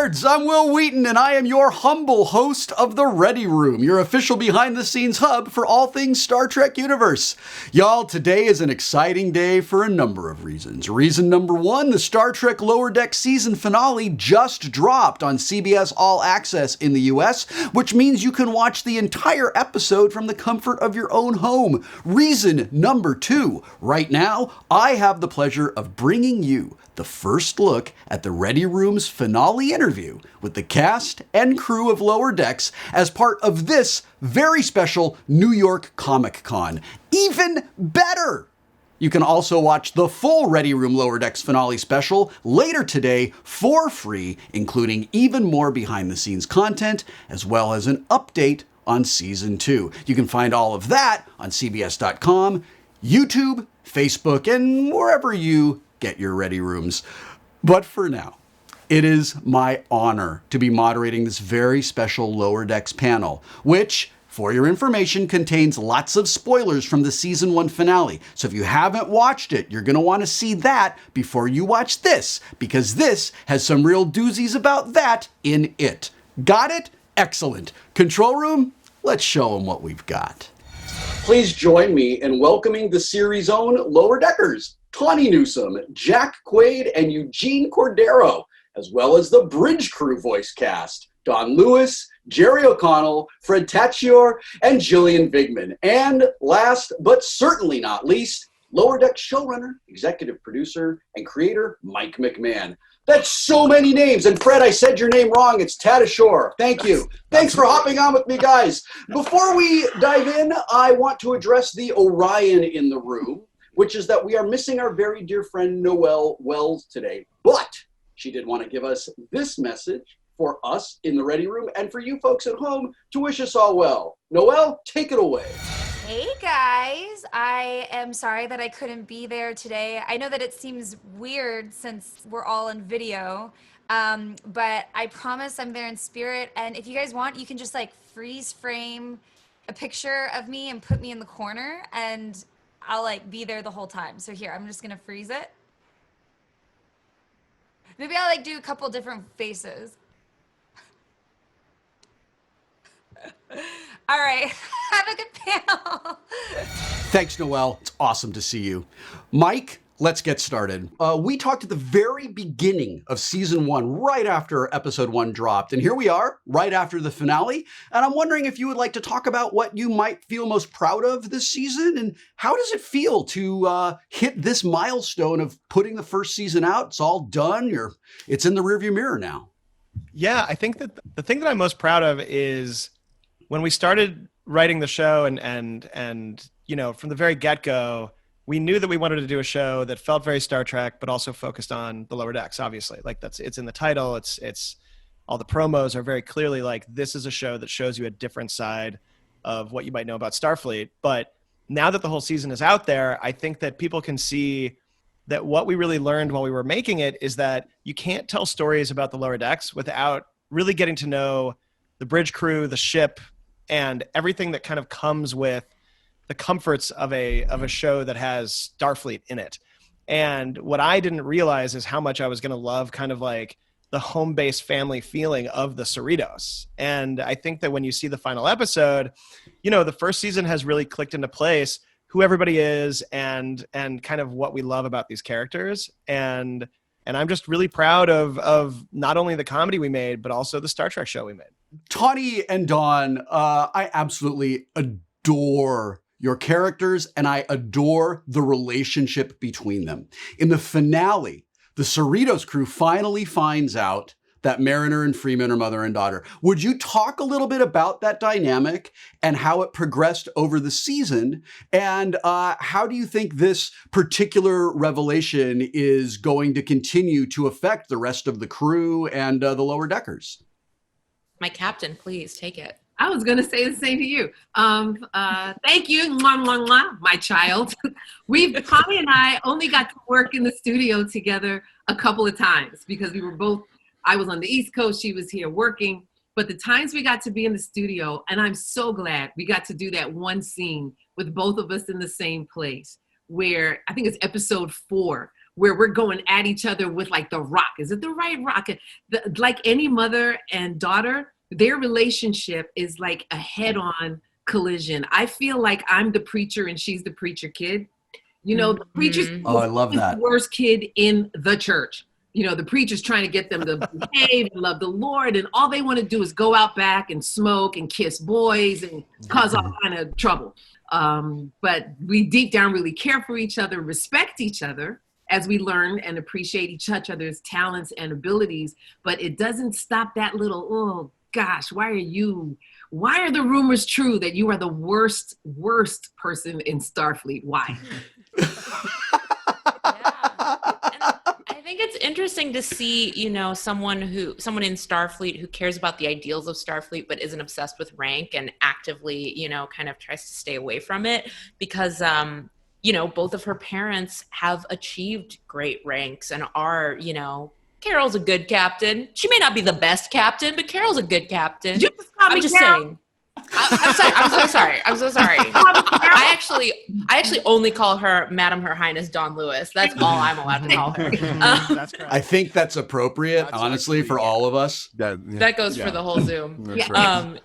nerds! I'm Wil Wheaton, and I am your humble host of The Ready Room, your official behind-the-scenes hub for all things Star Trek universe. Y'all, today is an exciting day for a number of reasons. Reason number one, the Star Trek Lower Decks season finale just dropped on CBS All Access in the U.S., which means you can watch the entire episode from the comfort of your own home. Reason number two, right now, I have the pleasure of bringing you the first look at the Ready Room's finale interview with the cast and crew of Lower Decks as part of this very special New York Comic Con. Even better! You can also watch the full Ready Room Lower Decks finale special later today for free, including even more behind-the-scenes content, as well as an update on Season 2. You can find all of that on CBS.com, YouTube, Facebook, and wherever you get your Ready Rooms. But for now, it is my honor to be moderating this very special Lower Decks panel, which, for your information, contains lots of spoilers from the Season 1 finale. So if you haven't watched it, you're going to want to see that before you watch this, because this has some real doozies about that in it. Got it? Excellent. Control room, let's show them what we've got. Please join me in welcoming the series' own Lower Deckers, Tawny Newsome, Jack Quaid, and Eugene Cordero, as well as the Bridge Crew voice cast, Dawnn Lewis, Jerry O'Connell, Fred Tatasciore, and Gillian Vigman. And last, but certainly not least, Lower Deck showrunner, executive producer, and creator, Mike McMahan. That's so many names. And Fred, I said your name wrong. It's Tatasciore. Thank you. Thanks for hopping on with me, guys. Before we dive in, I want to address the Orion in the room, which is that we are missing our very dear friend Noël Wells today. But she did want to give us this message for us in the Ready Room and for you folks at home to wish us all well. Noël, take it away. Hey guys, I am sorry that I couldn't be there today. I know that it seems weird since we're all in video, but I promise I'm there in spirit. And if you guys want, you can just like freeze frame a picture of me and put me in the corner, and I'll like be there the whole time. So here, I'm just gonna freeze it. Maybe I'll like do a couple different faces. All right, have a good panel. Thanks, Noël. It's awesome to see you. Mike, let's get started. We talked at the very beginning of Season 1, right after Episode 1 dropped. And here we are, right after the finale. And I'm wondering if you would like to talk about what you might feel most proud of this season. And how does it feel to hit this milestone of putting the first season out? It's all done. It's in the rearview mirror now. Yeah, I think that the thing that I'm most proud of is when we started writing the show and you know, from the very get-go, we knew that we wanted to do a show that felt very Star Trek, but also focused on the Lower Decks, obviously. Like it's in the title, it's all the promos are very clearly like, this is a show that shows you a different side of what you might know about Starfleet. But now that the whole season is out there, I think that people can see that what we really learned while we were making it is that you can't tell stories about the Lower Decks without really getting to know the bridge crew, the ship, and everything that kind of comes with the comforts of a show that has Starfleet in it. And what I didn't realize is how much I was going to love kind of like the home-based family feeling of the Cerritos. And I think that when you see the final episode, you know, the first season has really clicked into place who everybody is and kind of what we love about these characters. And I'm just really proud of not only the comedy we made, but also the Star Trek show we made. Tawny and Dawnn, I absolutely adore your characters, and I adore the relationship between them. In the finale, the Cerritos crew finally finds out that Mariner and Freeman are mother and daughter. Would you talk a little bit about that dynamic and how it progressed over the season? And how do you think this particular revelation is going to continue to affect the rest of the crew and the Lower Deckers? My captain, please take it. I was going to say the same to you. Thank you, mwah, mwah, mwah, my child. Tommy and I only got to work in the studio together a couple of times because we were both, I was on the East Coast, she was here working. But the times we got to be in the studio, and I'm so glad we got to do that one scene with both of us in the same place where I think it's episode 4, where we're going at each other with like the rock. Is it the right rock? Like any mother and daughter, their relationship is like a head-on collision. I feel like I'm the preacher and she's the preacher kid. You know, the preacher's I love that. the worst kid in the church. You know, the preacher's trying to get them to behave and love the Lord, and all they want to do is go out back and smoke and kiss boys and cause all kind of trouble. But we deep down really care for each other, respect each other as we learn and appreciate each other's talents and abilities. But it doesn't stop that little, oh gosh, why are the rumors true that you are the worst person in Starfleet? Why? I think it's interesting to see, you know, someone in Starfleet who cares about the ideals of Starfleet but isn't obsessed with rank and actively, you know, kind of tries to stay away from it because, you know, both of her parents have achieved great ranks and are, you know, Carol's a good captain. She may not be the best captain, but Carol's a good captain. I'm just saying. I'm so sorry. I actually only call her Madam Her Highness Dawnn Lewis. That's all I'm allowed to call her. That's correct. I think that's appropriate, honestly, for all of us. That goes for the whole Zoom. That's right.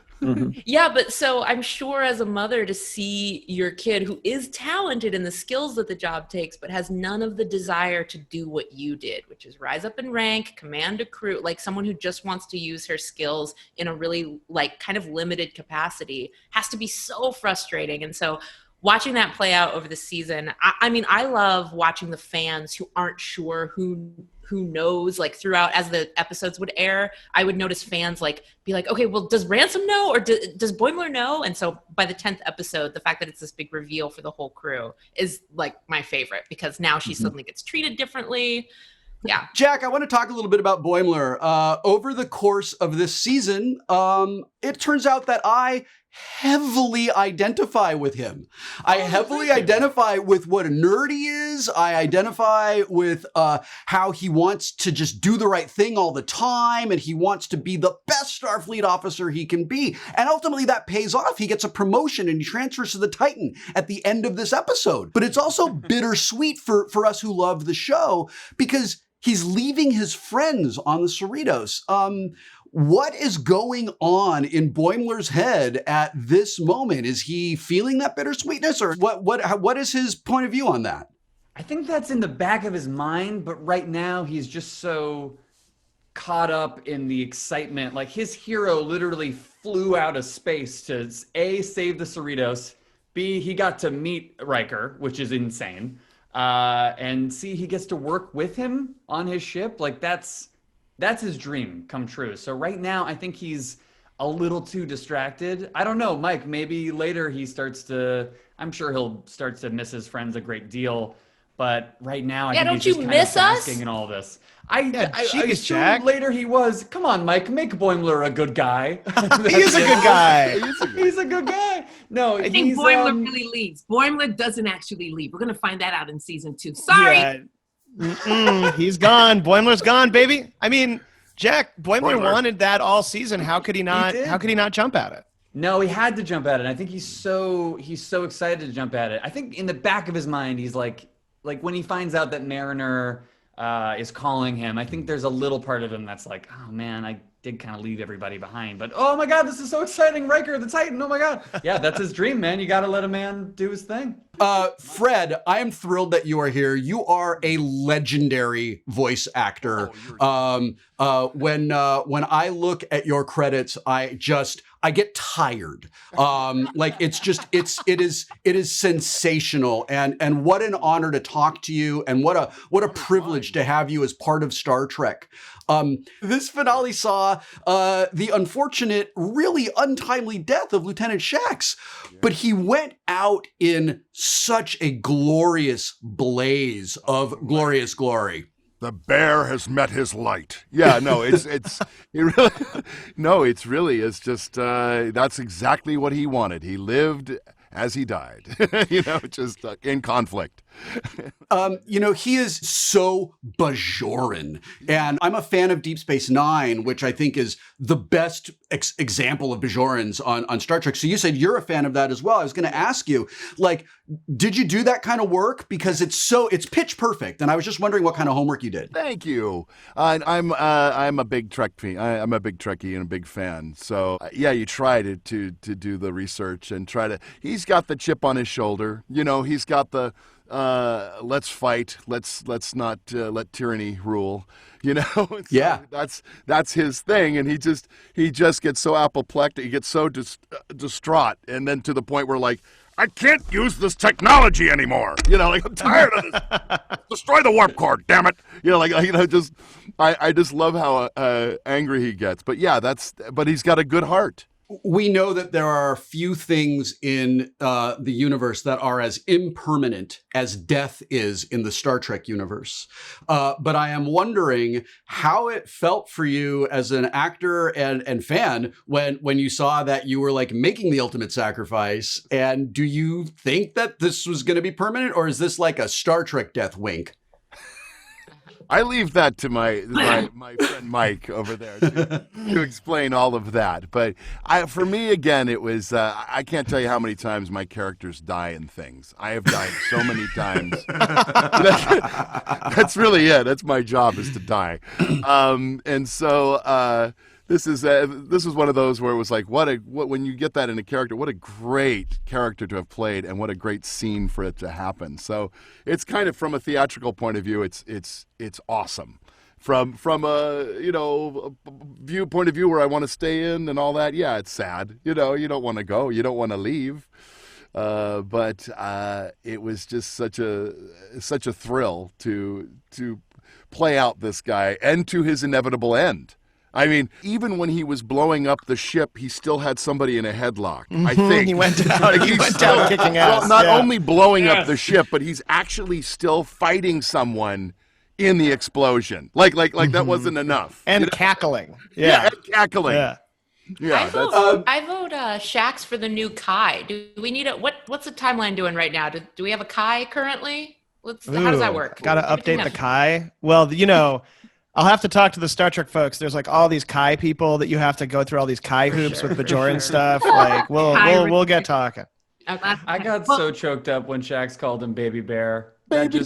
Yeah, but so I'm sure as a mother to see your kid who is talented in the skills that the job takes, but has none of the desire to do what you did, which is rise up in rank, command a crew, like someone who just wants to use her skills in a really like kind of limited capacity has to be so frustrating. And so watching that play out over the season, I mean, I love watching the fans who aren't sure who knows, like throughout as the episodes would air, I would notice fans like be like, okay, well, does Ransom know or does Boimler know? And so by the 10th episode, the fact that it's this big reveal for the whole crew is like my favorite because now she suddenly gets treated differently. Yeah. Jack, I want to talk a little bit about Boimler. Over the course of this season, it turns out that I heavily identify with him. I heavily identify with what a nerd he is. I identify with how he wants to just do the right thing all the time, and he wants to be the best Starfleet officer he can be. And ultimately that pays off. He gets a promotion and he transfers to the Titan at the end of this episode. But it's also bittersweet for us who love the show because he's leaving his friends on the Cerritos. What is going on in Boimler's head at this moment? Is he feeling that bittersweetness, or what is his point of view on that? I think that's in the back of his mind, but right now he's just so caught up in the excitement. Like his hero literally flew out of space to A, save the Cerritos, B, he got to meet Riker, which is insane, and C, he gets to work with him on his ship. Like that's his dream come true. So right now, I think he's a little too distracted. I don't know, Mike, maybe later I'm sure he'll start to miss his friends a great deal. But right now, I think he's just kind of basking in all this. I assume Jack. Later he was. Come on, Mike, make Boimler a good guy. He is a good guy. He's a good guy. No, I think Boimler really leaves. Boimler doesn't actually leave. We're going to find that out in season 2. Sorry. Yeah. He's gone. Boimler's gone, baby. I mean, Jack, Boimler wanted that all season. How could he not? How could he not jump at it? No, he had to jump at it. I think he's so excited to jump at it. I think in the back of his mind, he's like when he finds out that Mariner is calling him. I think there's a little part of him that's like, oh man, I did kind of leave everybody behind, but oh my God, this is so exciting. Riker, the Titan. Oh my God. Yeah, that's his dream, man. You got to let a man do his thing. Fred, I am thrilled that you are here. You are a legendary voice actor. When I look at your credits, I get tired. Like it is sensational, and what an honor to talk to you, and what a privilege to have you as part of Star Trek. This finale saw the unfortunate, really untimely death of Lieutenant Shax, but he went out in such a glorious blaze of glorious glory. The bear has met his light. Yeah, no, it's just that's exactly what he wanted. He lived as he died, just in conflict. He is so Bajoran. And I'm a fan of Deep Space Nine, which I think is the best example of Bajorans on Star Trek. So you said you're a fan of that as well. I was going to ask you, like, did you do that kind of work? Because it's pitch perfect. And I was just wondering what kind of homework you did. Thank you. I'm a big Trek fan. I'm a big Trekkie and a big fan. So yeah, you try to do the research and try to. He's got the chip on his shoulder. He's got the let's fight. Let's not let tyranny rule. So yeah, that's his thing, and he just gets so apoplectic. He gets so distraught, and then to the point where like, I can't use this technology anymore. I'm tired of this. Destroy the warp core, damn it. I just love how angry he gets. But yeah, but he's got a good heart. We know that there are few things in the universe that are as impermanent as death is in the Star Trek universe. But I am wondering how it felt for you as an actor and fan when you saw that you were like making the ultimate sacrifice. And do you think that this was going to be permanent, or is this like a Star Trek death wink? I leave that to my friend Mike over there to explain all of that. But for me, again, it was, I can't tell you how many times my characters die in things. I have died so many times. That's really it. That's my job, is to die. And so this was one of those where it was like, when you get that in a character, what a great character to have played, and what a great scene for it to happen. So it's kind of, from a theatrical point of view, it's awesome. From a point of view where I want to stay in and all that, yeah, it's sad. You don't want to go, you don't want to leave. But it was just such a thrill to play out this guy, and to his inevitable end. I mean, even when he was blowing up the ship, he still had somebody in a headlock. I think he went down. He went down kicking ass. Well, not only blowing up the ship, but he's actually still fighting someone in the explosion. Like that wasn't enough. And cackling. Yeah, and cackling. Yeah. Yeah, I vote Shax for the new Kai. Do we need what's the timeline doing right now? Do we have a Kai currently? How does that work? Got to update the Kai. Well, I'll have to talk to the Star Trek folks. There's like all these Kai people that you have to go through all these Kai hoops with Bajoran stuff. Like we'll get talking. Okay. I got so choked up when Shax called him Baby Bear. When he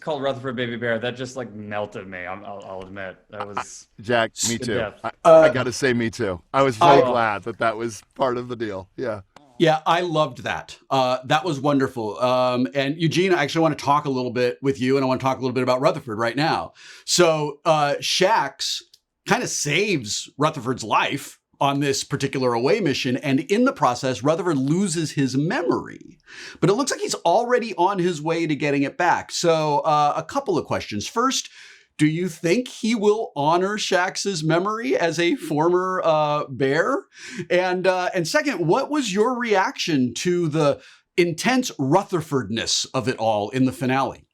called Rutherford Baby Bear, that just like melted me. I'll admit that was Jack. Me too. I got to say, me too. I was very glad that was part of the deal. Yeah. Yeah, I loved that. That was wonderful. And Eugene, I actually want to talk a little bit with you, and I want to talk a little bit about Rutherford right now. So Shax kind of saves Rutherford's life on this particular away mission, and in the process, Rutherford loses his memory. But it looks like he's already on his way to getting it back. So a couple of questions. First, do you think he will honor Shax's memory as a former bear? And second, what was your reaction to the intense Rutherfordness of it all in the finale?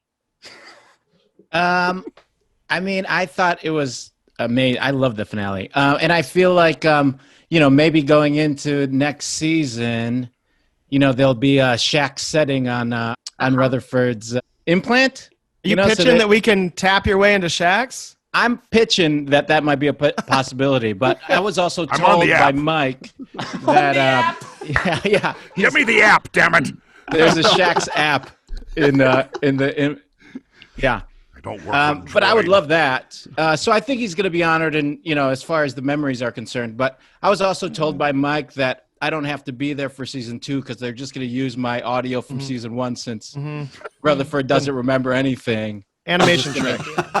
I mean, I thought it was amazing. I love the finale. And I feel like, maybe going into next season, there'll be a Shax setting on Rutherford's implant. Are you pitching that we can tap your way into Shax? I'm pitching that might be a possibility, but I was also told by Mike that yeah. Give me the app, damn it. There's a Shax app yeah. I don't work but I would love that. So I think he's going to be honored, and as far as the memories are concerned. But I was also told by Mike that I don't have to be there for season 2 because they're just going to use my audio from season 1 since Rutherford doesn't remember anything. Animation trick.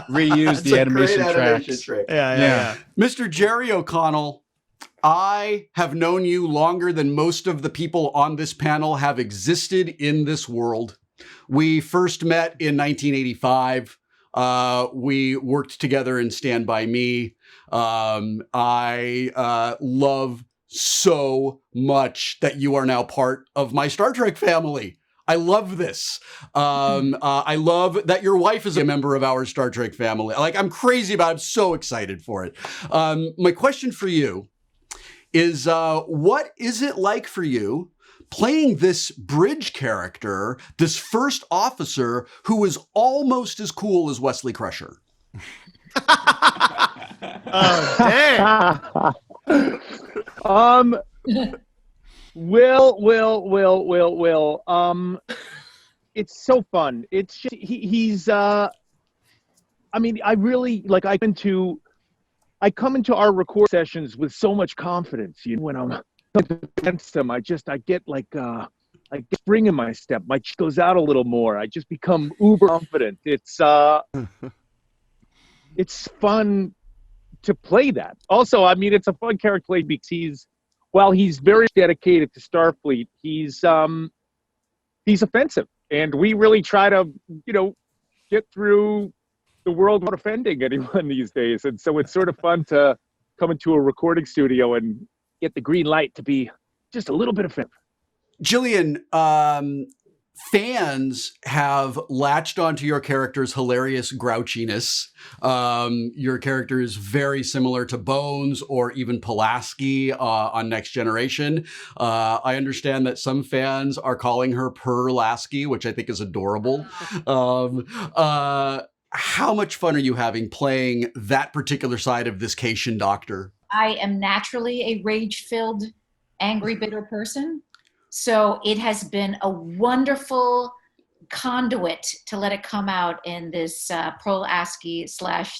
Reuse the animation tracks. Yeah. Mr. Jerry O'Connell, I have known you longer than most of the people on this panel have existed in this world. We first met in 1985. We worked together in Stand By Me. I love so much that you are now part of my Star Trek family. I love this. I love that your wife is a member of our Star Trek family. Like, I'm crazy about it. I'm so excited for it. My question for you is, what is it like for you playing this bridge character, this first officer who was almost as cool as Wesley Crusher? Oh, dang. Will. It's so fun. It's just, he's. I mean, I really like. I come into our record sessions with so much confidence. You know, when I'm against him, I get like spring in my step. My cheek goes out a little more. I just become uber confident. It's fun to play that. Also, I mean, it's a fun character to play because while he's very dedicated to Starfleet, he's offensive, and we really try to, get through the world without offending anyone these days. And so it's sort of fun to come into a recording studio and get the green light to be just a little bit offensive. Gillian, fans have latched onto your character's hilarious grouchiness. Your character is very similar to Bones or even Pulaski on Next Generation. I understand that some fans are calling her Perlasky, which I think is adorable. How much fun are you having playing that particular side of this Cation doctor? I am naturally a rage-filled, angry, bitter person. So it has been a wonderful conduit to let it come out in this Perlasky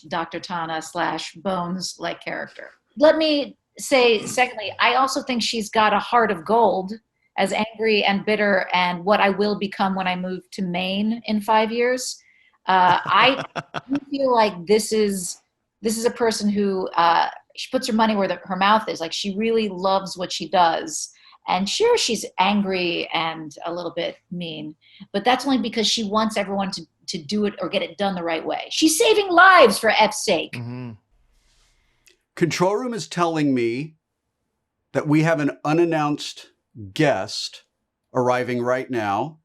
/ Dr. Tana / Bones-like character. Let me say, secondly, I also think she's got a heart of gold, as angry and bitter and what I will become when I move to Maine in 5 years. I feel like this is a person who she puts her money where her mouth is. Like, she really loves what she does. And sure, she's angry and a little bit mean, but that's only because she wants everyone to do it or get it done the right way. She's saving lives, for F's sake. Mm-hmm. Control Room is telling me that we have an unannounced guest arriving right now.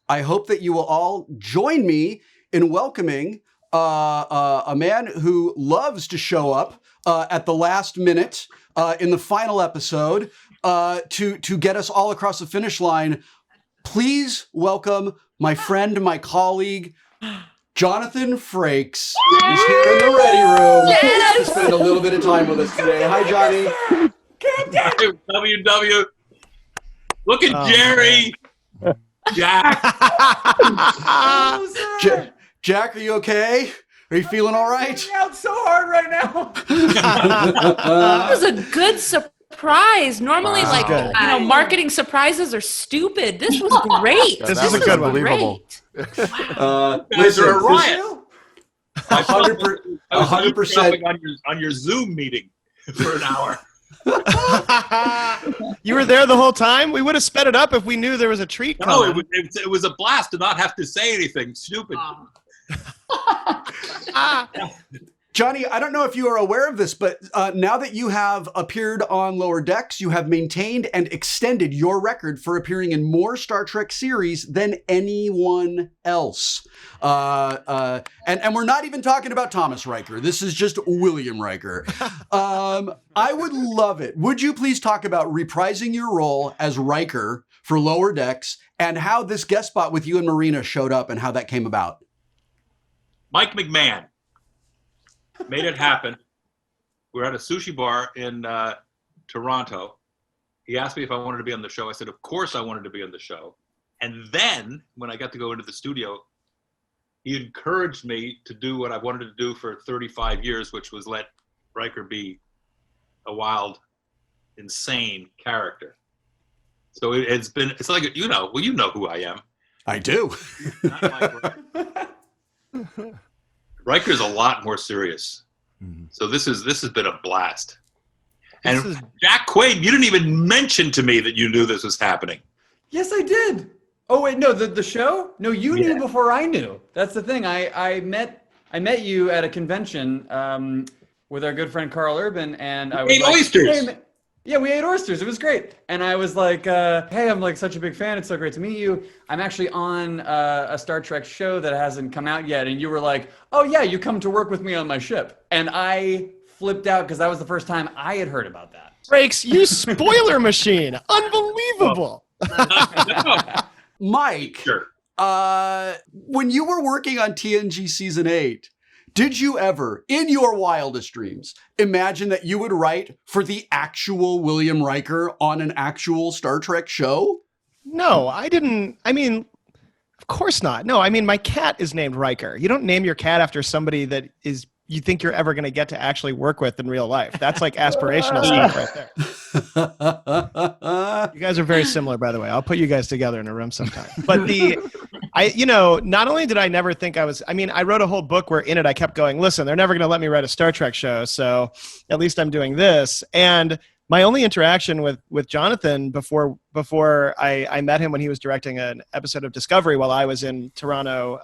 I hope that you will all join me in welcoming a man who loves to show up at the last minute in the final episode to get us all across the finish line. Please welcome my friend, my colleague, Jonathan Frakes. He's here in the ready room to spend a little bit of time with us today. Hi, Johnny. WW. Look at Jerry. Jack. Jack, are you okay? Are you feeling all right? I'm out so hard right now. That was a good surprise. Normally, Wow. marketing surprises are stupid. This was great. This is a good one. Unbelievable. Guys are a riot. 100%. On your Zoom meeting for an hour. You were there the whole time? We would have sped it up if we knew there was a treat coming. No, it was a blast to not have to say anything stupid. Johnny, I don't know if you are aware of this, but now that you have appeared on Lower Decks, you have maintained and extended your record for appearing in more Star Trek series than anyone else. And we're not even talking about Thomas Riker. This is just William Riker. I would love it. Would you please talk about reprising your role as Riker for Lower Decks and how this guest spot with you and Marina showed up and how that came about? Mike McMahan made it happen. We were at a sushi bar in Toronto. He asked me if I wanted to be on the show. I said, of course I wanted to be on the show. And then when I got to go into the studio, he encouraged me to do what I wanted to do for 35 years, which was let Riker be a wild, insane character. So it's like, you know who I am. I do. Not Mike Riker. Riker's a lot more serious. Mm-hmm. So this has been a blast. And Jack Quaid, you didn't even mention to me that you knew this was happening. Yes, I did. Oh wait, no, the show? No, you knew before I knew. That's the thing. I met you at a convention with our good friend Carl Urban, and I was ate oysters. Hey, yeah, we ate oysters. It was great. And I was like, hey, I'm like such a big fan. It's so great to meet you. I'm actually on a Star Trek show that hasn't come out yet. And you were like, oh yeah, you come to work with me on my ship. And I flipped out because that was the first time I had heard about that. Frakes, you spoiler machine. Unbelievable. Mike, Sure. when you were working on TNG Season 8, did you ever, in your wildest dreams, imagine that you would write for the actual William Riker on an actual Star Trek show? No, I didn't. I mean, of course not. No, I mean, my cat is named Riker. You don't name your cat after somebody that is you think you're ever going to get to actually work with in real life. That's like aspirational stuff right there. You guys are very similar, by the way. I'll put you guys together in a room sometime. But not only did I never think I wrote a whole book where in it I kept going, listen, they're never going to let me write a Star Trek show, so at least I'm doing this. And my only interaction with Jonathan before I met him when he was directing an episode of Discovery while I was in Toronto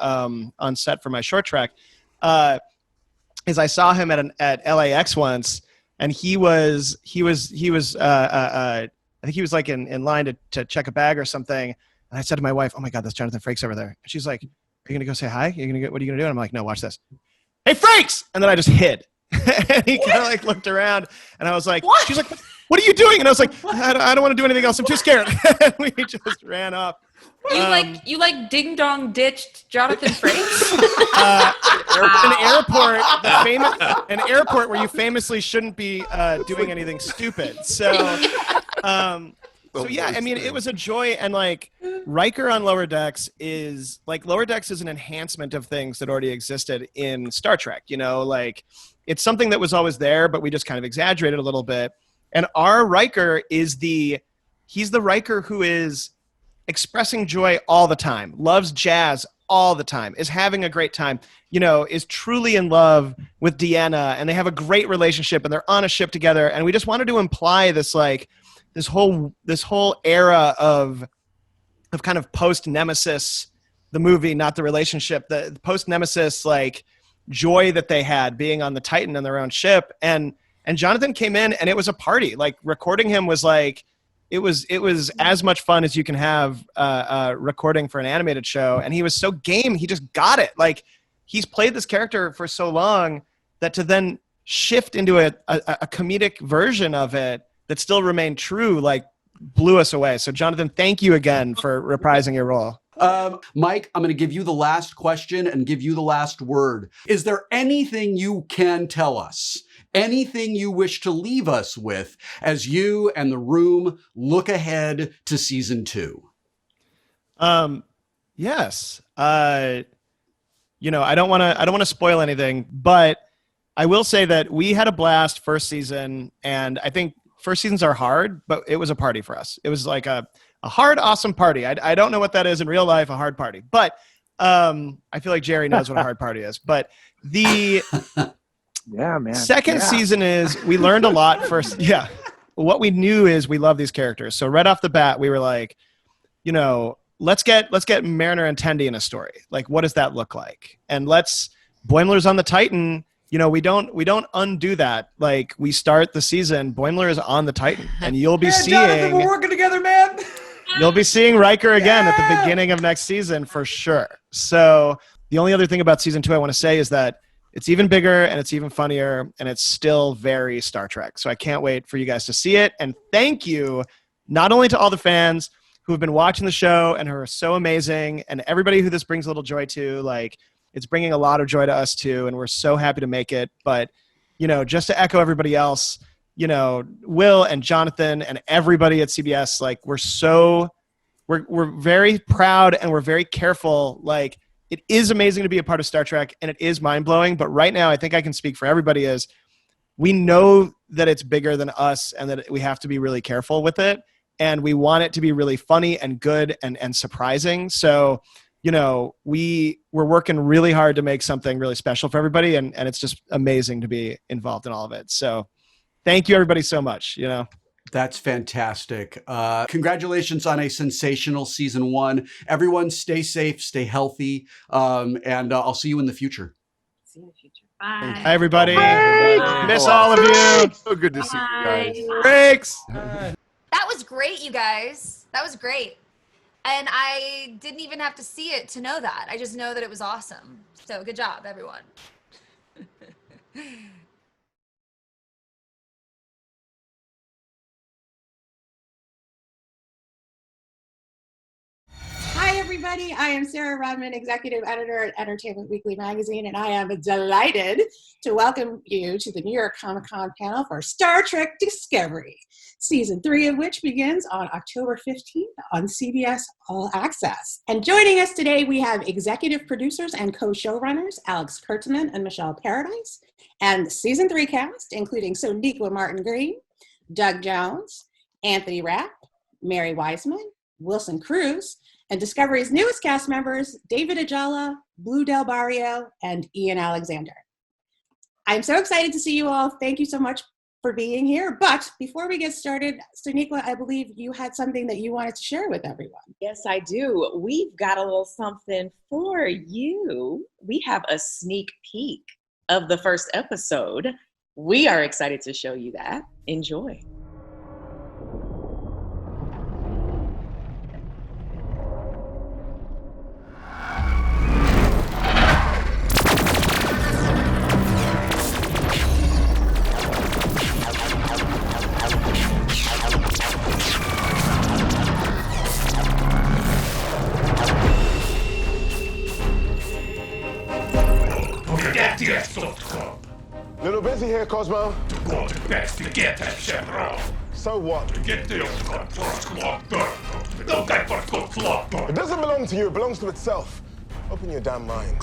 on set for my short track, is I saw him at LAX once, and he was I think he was like in line to check a bag or something, and I said to my wife, "Oh my God, that's Jonathan Frakes over there." And she's like, "Are you gonna go say hi? What are you gonna do?" And I'm like, "No, watch this. Hey, Frakes!" And then I just hid. And he kind of like looked around, and I was like, what? She's like, "What are you doing?" And I was like, I don't want to do anything else. I'm too scared. And we just ran off. You like ding dong ditched Jonathan Frakes? An airport where you famously shouldn't be doing anything stupid. So yeah, I mean, it was a joy. And like Riker on Lower Decks is an enhancement of things that already existed in Star Trek. You know, like it's something that was always there, but we just kind of exaggerated a little bit. And our Riker he's the Riker who is expressing joy all the time, loves jazz all the time, is having a great time, you know, is truly in love with Deanna, and they have a great relationship, and they're on a ship together. And we just wanted to imply this whole era of kind of post Nemesis, the movie, not the relationship, the post Nemesis like joy that they had being on the Titan on their own ship. And Jonathan came in, and it was a party. Like recording him was like, it was as much fun as you can have recording for an animated show. And he was so game. He just got it. Like he's played this character for so long that to then shift into a comedic version of it that still remained true, like blew us away. So Jonathan, thank you again for reprising your role. Mike, I'm going to give you the last question and give you the last word. Is there anything you can tell us? Anything you wish to leave us with as you and the room look ahead to season 2? Yes. I don't want to spoil anything, but I will say that we had a blast first season, and I think first seasons are hard, but it was a party for us. It was like a hard, awesome party. I don't know what that is in real life, a hard party, but I feel like Jerry knows what a hard party is. But the yeah, man. Second season is we learned a lot first. Yeah. What we knew is we love these characters. So right off the bat, we were like, you know, let's get Mariner and Tendi in a story. Like, what does that look like? And Boimler's on the Titan. You know, we don't undo that. Like, we start the season, Boimler is on the Titan, and you'll be seeing. Jonathan, we're working together, man. You'll be seeing Riker again at the beginning of next season for sure. So the only other thing about season 2 I want to say is that it's even bigger and it's even funnier, and it's still very Star Trek. So I can't wait for you guys to see it. And thank you not only to all the fans who have been watching the show and who are so amazing, and everybody who this brings a little joy to. Like, it's bringing a lot of joy to us too, and we're so happy to make it. But, you know, just to echo everybody else, you know, Will and Jonathan and everybody at CBS, like, we're very proud and we're very careful. Like, it is amazing to be a part of Star Trek, and it is mind-blowing. But right now, I think I can speak for everybody, is we know that it's bigger than us and that we have to be really careful with it. And we want it to be really funny and good and surprising. So, you know, we're working really hard to make something really special for everybody. And it's just amazing to be involved in all of it. So thank you, everybody, so much, you know. That's fantastic. Congratulations on a sensational season 1. Everyone stay safe, stay healthy, and I'll see you in the future. See you in the future. Bye. Hi, everybody. Bye. Miss all of you. So good to see you guys. Thanks. That was great, you guys. That was great. And I didn't even have to see it to know that. I just know that it was awesome. So good job, everyone. everybody. I am Sarah Rodman, Executive Editor at Entertainment Weekly magazine, and I am delighted to welcome you to the New York Comic Con panel for Star Trek Discovery, Season 3 of which begins on October 15th on CBS All Access. And joining us today, we have executive producers and co-showrunners Alex Kurtzman and Michelle Paradise, and the Season 3 cast, including Sonequa Martin-Green, Doug Jones, Anthony Rapp, Mary Wiseman, Wilson Cruz, and Discovery's newest cast members, David Ajala, Blue Del Barrio, and Ian Alexander. I'm so excited to see you all. Thank you so much for being here. But before we get started, Sonequa, I believe you had something that you wanted to share with everyone. Yes, I do. We've got a little something for you. We have a sneak peek of the first episode. We are excited to show you that. Enjoy. Little busy here, Cosmo. So what? It doesn't belong to you, it belongs to itself. Open your damn mind.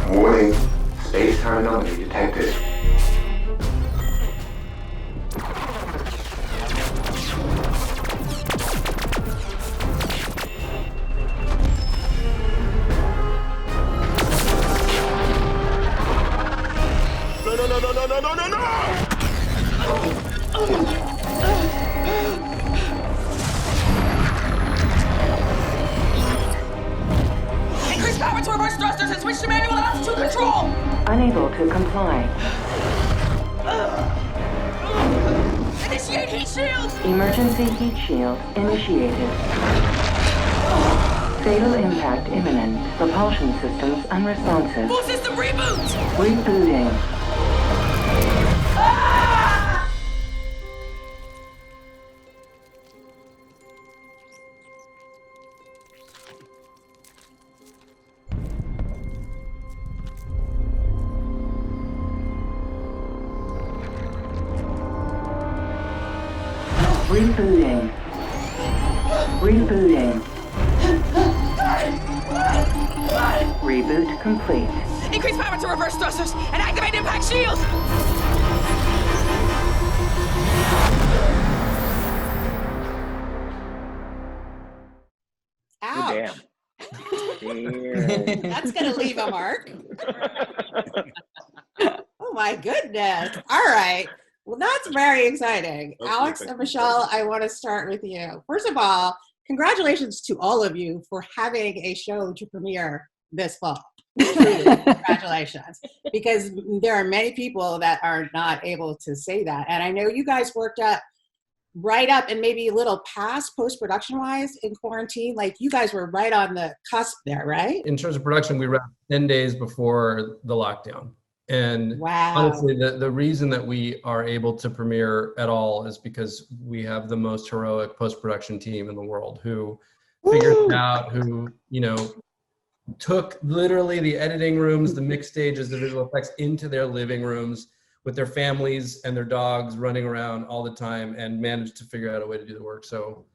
Warning, space-time anomaly detected. No! Increase power to reverse thrusters and switch to manual altitude control! Unable to comply. Initiate heat shield! Emergency heat shield initiated. Fatal impact imminent. Propulsion systems unresponsive. Full system reboot! Rebooting. Rebooting. Rebooting. Reboot complete. Increase power to reverse thrusters and activate impact shield! Ouch. Damn. That's going to leave a mark. Oh my goodness. All right. Well, that's very exciting. Okay, Alex and Michelle, I want to start with you. First of all, congratulations to all of you for having a show to premiere this fall. Truly, congratulations. Because there are many people that are not able to say that. And I know you guys worked up right up and maybe a little past post-production wise in quarantine. Like you guys were right on the cusp there, right? In terms of production, we wrapped 10 days before the lockdown. And wow. Honestly, the reason that we are able to premiere at all is because we have the most heroic post-production team in the world who figured it out, who, took literally the editing rooms, the mix stages, the visual effects into their living rooms with their families and their dogs running around all the time and managed to figure out a way to do the work. So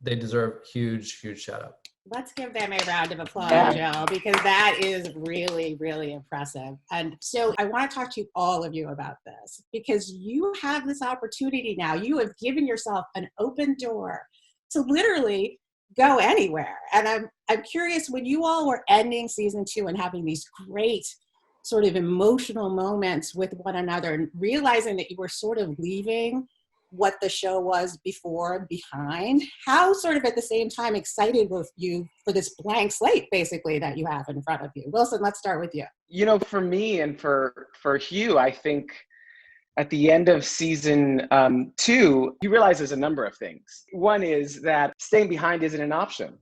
they deserve huge, huge shout out. Let's give them a round of applause, Joe, because that is really, really impressive. And so I want to talk to all of you about this because you have this opportunity now. You have given yourself an open door to literally go anywhere. And I'm curious, when you all were ending season 2 and having these great sort of emotional moments with one another and realizing that you were sort of leaving what the show was before behind, how sort of at the same time excited were you for this blank slate basically that you have in front of you? Wilson, let's start with you. For me and for Hugh, I think at the end of season 2, you realize there's a number of things. One is that staying behind isn't an option,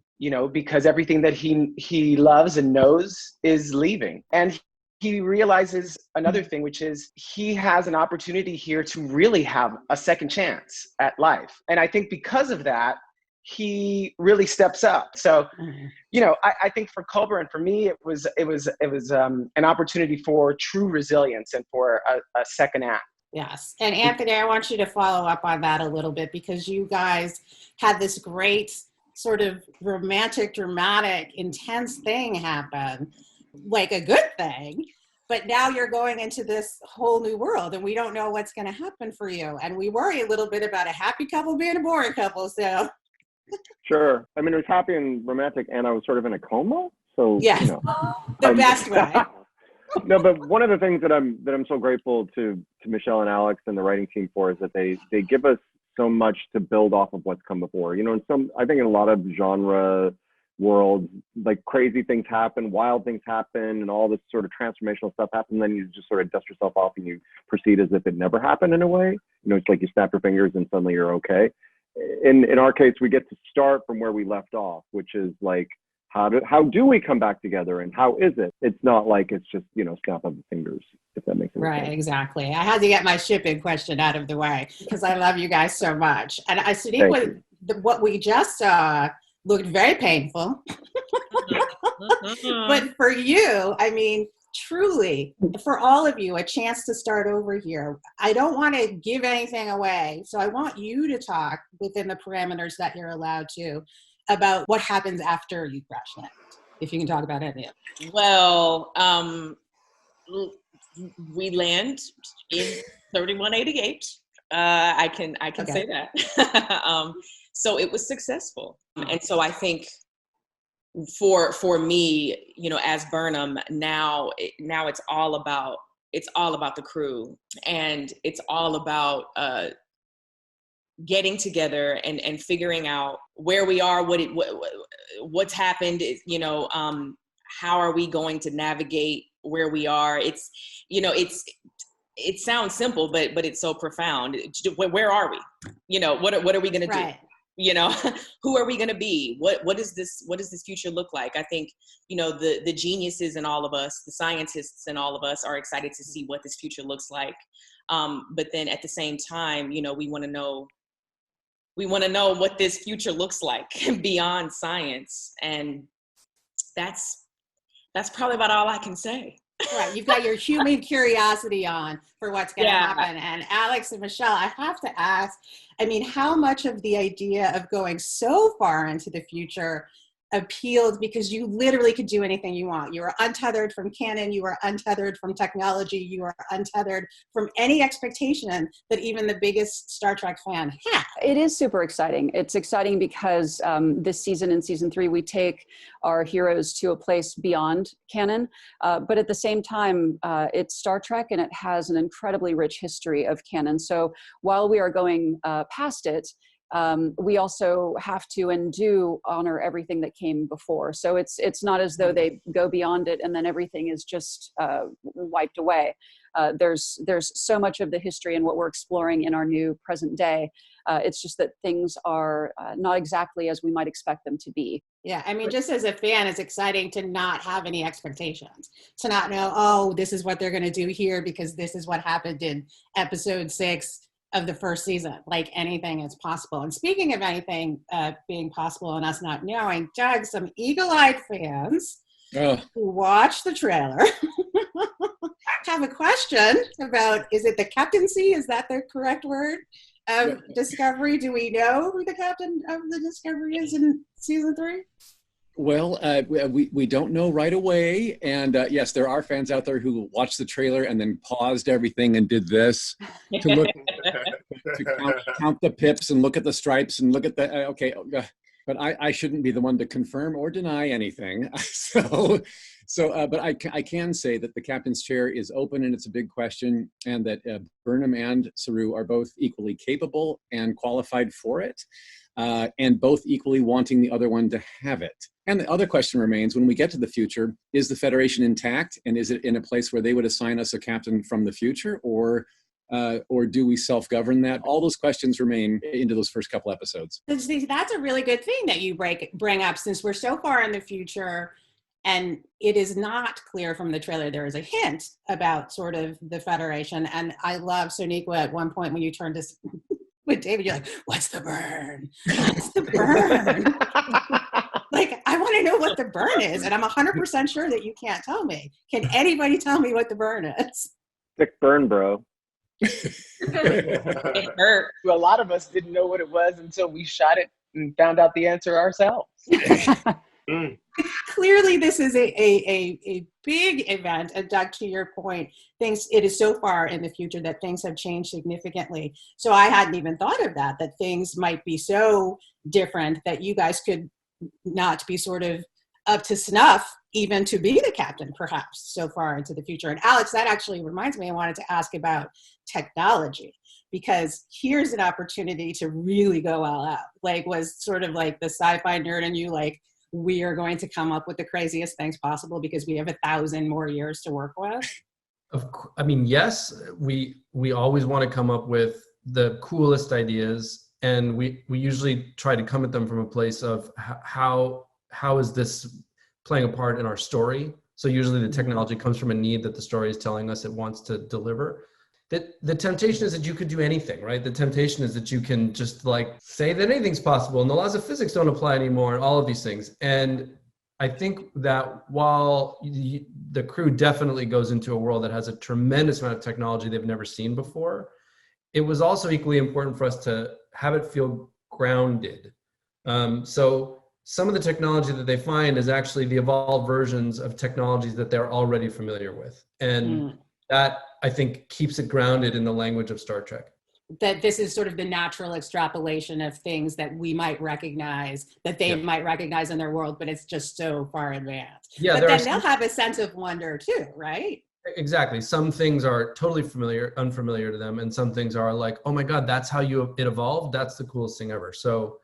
because everything that he loves and knows is leaving. And he realizes another thing, which is he has an opportunity here to really have a second chance at life. And I think because of that, he really steps up. So, I think for Culber and for me, it was an opportunity for true resilience and for a second act. Yes. And Anthony, I want you to follow up on that a little bit, because you guys had this great sort of romantic, dramatic, intense thing happen, like a good thing. But now you're going into this whole new world and we don't know what's going to happen for you. And we worry a little bit about a happy couple being a boring couple. So. Sure. I mean, it was happy and romantic, and I was sort of in a coma. So, yes, the best way. No, but one of the things that I'm so grateful to Michelle and Alex and the writing team for is that they give us so much to build off of what's come before. I think in a lot of genre worlds, like crazy things happen, wild things happen, and all this sort of transformational stuff happens. And then you just sort of dust yourself off and you proceed as if it never happened in a way. It's like you snap your fingers and suddenly you're okay. In our case, we get to start from where we left off, which is like, how do we come back together, and how is it? It's not like it's just, snap of the fingers, if that makes sense. Right, exactly. I had to get my shipping question out of the way because I love you guys so much. And I think what we just saw looked very painful. But for you, I mean, truly, for all of you, a chance to start over here. I don't want to give anything away, so I want you to talk within the parameters that you're allowed to about what happens after you crash land, if you can talk about any of it. Well, we land in 3188. I can say that. So it was successful, and so I think for me, as Burnham, now it's all about the crew, and it's all about getting together and figuring out where we are, what's happened, how are we going to navigate where we are. It sounds simple, but it's so profound. Where are we? What are we going to do? Who are we going to be? What does this future look like? I think, the geniuses in all of us, the scientists in all of us are excited to see what this future looks like. But then at the same time, we want to know what this future looks like beyond science. And that's probably about all I can say. Right, you've got your human curiosity on for what's going to happen. And Alex and Michelle, I have to ask, I mean, how much of the idea of going so far into the future appealed, because you literally could do anything you want. You are untethered from canon, you are untethered from technology, you are untethered from any expectation that even the biggest Star Trek fan had. It is super exciting. It's exciting because this season, in season 3, we take our heroes to a place beyond canon, but at the same time, it's Star Trek and it has an incredibly rich history of canon. So while we are going past it, we also have to and do honor everything that came before. So it's not as though they go beyond it and then everything is just wiped away. There's so much of the history and what we're exploring in our new present day. It's just that things are not exactly as we might expect them to be. Yeah, I mean, just as a fan, it's exciting to not have any expectations, to not know, oh, this is what they're going to do here because this is what happened in episode 6 of the first season. Like, anything is possible. And speaking of anything being possible and us not knowing, Doug, some eagle-eyed fans who watched the trailer have a question about, is it the captaincy? Is that the correct word? Discovery. Do we know who the captain of the Discovery is in season 3? Well, we don't know right away. And yes, there are fans out there who watched the trailer and then paused everything and did this to look to count the pips and look at the stripes and look at the but I shouldn't be the one to confirm or deny anything. But I can say that the captain's chair is open and it's a big question, and that Burnham and Saru are both equally capable and qualified for it, and both equally wanting the other one to have it. And the other question remains, when we get to the future, is the Federation intact, and is it in a place where they would assign us a captain from the future, or do we self-govern that? All those questions remain into those first couple episodes. That's a really good thing that you bring up, since we're so far in the future and it is not clear from the trailer. There is a hint about sort of the Federation. And I love Sonequa at one point when you turn to with David, you're like, what's the burn? What's the burn? Like, I want to know what the burn is, and I'm 100% sure that you can't tell me. Can anybody tell me what the burn is? Thick burn, bro. It hurt. A lot of us didn't know what it was until we shot it and found out the answer ourselves. Clearly, this is a big event, and Doug, to your point, it is so far in the future that things have changed significantly. So I hadn't even thought of that things might be so different that you guys could not be sort of up to snuff even to be the captain, perhaps, so far into the future. And Alex, that actually reminds me, I wanted to ask about technology, because here's an opportunity to really go all out. Like, was sort of like the sci-fi nerd in you, like, we are going to come up with the craziest things possible because we have 1,000 more years to work with? I mean, yes, we always want to come up with the coolest ideas, and we usually try to come at them from a place of how is this playing a part in our story. So usually the technology comes from a need that the story is telling us it wants to deliver. The temptation is that you could do anything, right? The temptation is that you can just like say that anything's possible and the laws of physics don't apply anymore and all of these things. And I think that while the crew definitely goes into a world that has a tremendous amount of technology they've never seen before, it was also equally important for us to have it feel grounded. So some of the technology that they find is actually the evolved versions of technologies that they're already familiar with. And that, I think, keeps it grounded in the language of Star Trek. That this is sort of the natural extrapolation of things that we might recognize, that they might recognize in their world, but it's just so far advanced. Yeah, but then they'll have a sense of wonder too, right? Exactly. Some things are totally unfamiliar to them, and some things are like, oh my God, that's how it evolved. That's the coolest thing ever. So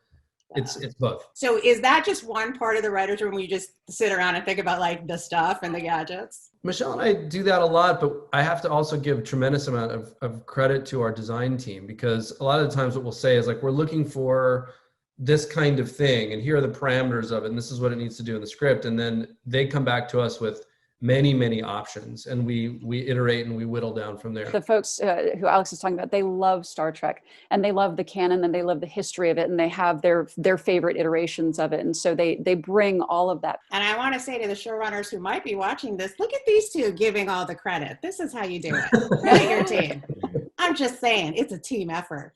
it's both. So is that just one part of the writer's room where you just sit around and think about like the stuff and the gadgets? Michelle and I do that a lot, but I have to also give tremendous amount of credit to our design team, because a lot of the times what we'll say is like, we're looking for this kind of thing and here are the parameters of it and this is what it needs to do in the script. And then they come back to us with many options, and we iterate and we whittle down from there. The folks who Alex is talking about, they love Star Trek and they love the canon and they love the history of it, and they have their favorite iterations of it, and so they bring all of that. And I want to say to the showrunners who might be watching this, look at these two giving all the credit. This is how you do it. Credit your team. I'm just saying, it's a team effort.